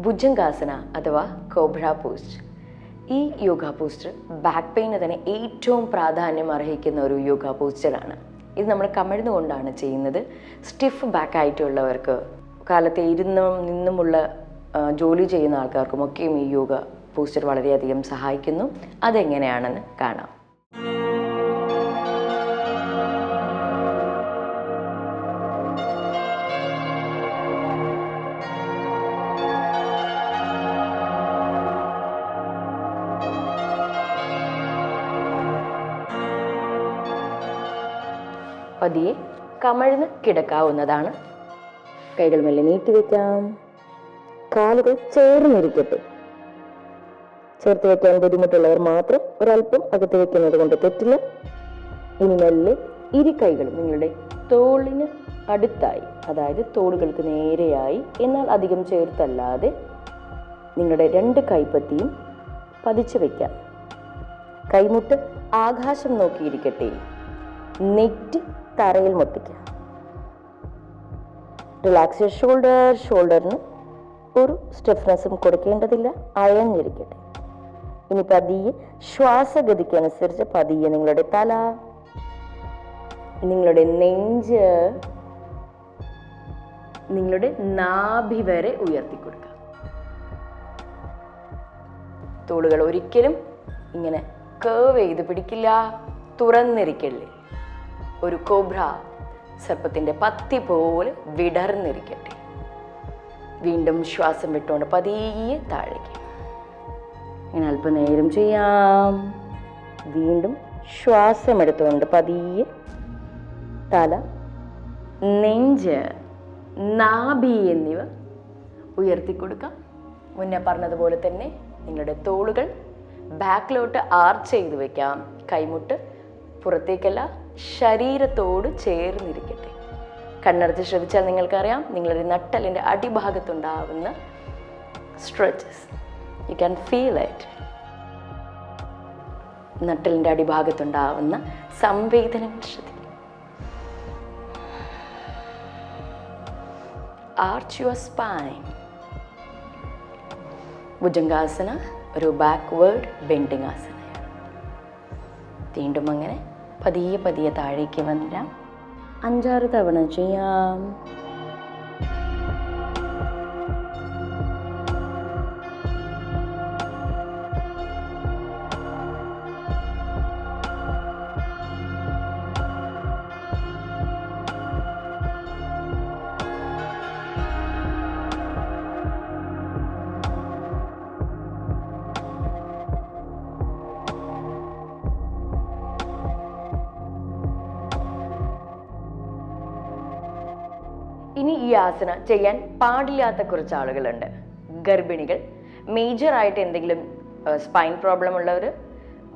ഭുജംഗാസന അഥവാ cobra post. ഈ yoga poster back pain തന്നെ ഏറ്റവും പ്രാധാന്യം അർഹിക്കുന്ന ഒരു യോഗ പോസ്റ്ററാണ്. ഇത് നമ്മൾ കമിഴ്ന്നുകൊണ്ടാണ് ചെയ്യുന്നത്. സ്റ്റിഫ് ബാക്ക് ആയിട്ടുള്ളവർക്ക്, കാലത്തെ നിന്നുമുള്ള ജോലി ചെയ്യുന്ന ആൾക്കാർക്കുമൊക്കെയും ഈ യോഗ പോസ്റ്റർ വളരെയധികം സഹായിക്കുന്നു. അതെങ്ങനെയാണെന്ന് കാണാം. പതിയെ കമഴ്ന്ന് കിടക്കാവുന്നതാണ്. കൈകൾ മെല്ലെ നീട്ടി വയ്ക്കാം. കാലുകൾ ചേർന്നിരിക്കട്ടെ. ചേർത്ത് വയ്ക്കാൻ ബുദ്ധിമുട്ടുള്ളവർ മാത്രം ഒരല്പം അകത്ത് വയ്ക്കുന്നത് കൊണ്ട് തെറ്റില്ല. ഇനി മെല്ലെ ഇരു കൈകളും നിങ്ങളുടെ തോളിന് അടുത്തായി, അതായത് തോളുകൾക്ക് നേരെയായി, എന്നാൽ അധികം ചേർത്തല്ലാതെ നിങ്ങളുടെ 2 കൈപ്പത്തിയും പതിച്ചു വയ്ക്കാം. കൈമുട്ട് ആകാശം നോക്കിയിരിക്കട്ടെ. നെറ്റ് തറയിൽ മുട്ടിക്കുക. റിലാക്സ് ഷോൾഡറിന് ഒരു സ്റ്റിഫ്നെസ്സും കൊടുക്കേണ്ടതില്ല. അയഞ്ഞിരിക്കട്ടെ. ഇനി പതിയെ ശ്വാസഗതിക്ക് അനുസരിച്ച് പതിയെ നിങ്ങളുടെ തല, നിങ്ങളുടെ നെഞ്ച്, നിങ്ങളുടെ നാഭി വരെ ഉയർത്തിക്കൊടുക്കുക. തോളുകൾ ഒരിക്കലും ഇങ്ങനെ കേവ് ചെയ്ത് പിടിക്കില്ല, തുറന്നിരിക്കല്ലേ. ഒരു കോബ്ര സർപ്പത്തിൻ്റെ പത്തി പോലെ വിടർന്നിരിക്കട്ടെ. വീണ്ടും ശ്വാസം വിട്ടുകൊണ്ട് പതിയെ താഴേക്ക്. ഇങ്ങനെ അല്പനേരം ചെയ്യാം. വീണ്ടും ശ്വാസം എടുത്തുകൊണ്ട് പതിയെ തല, നെഞ്ച്, നാഭി എന്നിവ ഉയർത്തിക്കൊടുക്കാം. മുന്നേ പറഞ്ഞതുപോലെ തന്നെ നിങ്ങളുടെ തോളുകൾ ബാക്കിലോട്ട് ആർച്ച് ചെയ്ത് വയ്ക്കാം. കൈമുട്ട് പുറത്തേക്കല്ല, ശരീരത്തോട് ചേർന്നിരിക്കട്ടെ. കണ്ണടച്ച് ശ്രദ്ധിച്ചാൽ നിങ്ങൾക്കറിയാം, നിങ്ങളുടെ നട്ടലിൻ്റെ അടിഭാഗത്തുണ്ടാവുന്ന stretches. You can feel it. നട്ടലിൻ്റെ അടിഭാഗത്തുണ്ടാവുന്ന സംവേദനങ്ങൾ ശ്രദ്ധിക്കും. Arch your spine. ഭുജംഗാസന ഒരു ബാക്ക്വേർഡ് ബെൻഡിങ് ആസന. വീണ്ടും അങ്ങനെ പതിയെ പതിയെ താഴേക്ക് വന്നിരാം. 5-6 തവണ ചെയ്യാം. ഇനി ഈ ആസന ചെയ്യാൻ പാടില്ലാത്ത കുറച്ച് ആളുകളുണ്ട്. ഗർഭിണികൾ, മേജറായിട്ട് എന്തെങ്കിലും സ്പൈൻ പ്രോബ്ലം ഉള്ളവർ,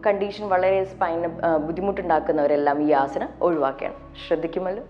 കണ്ടീഷൻ വളരെ സ്പൈന് ബുദ്ധിമുട്ടുണ്ടാക്കുന്നവരെല്ലാം ഈ ആസന ഒഴിവാക്കണം. ശ്രദ്ധിക്കുമല്ലോ.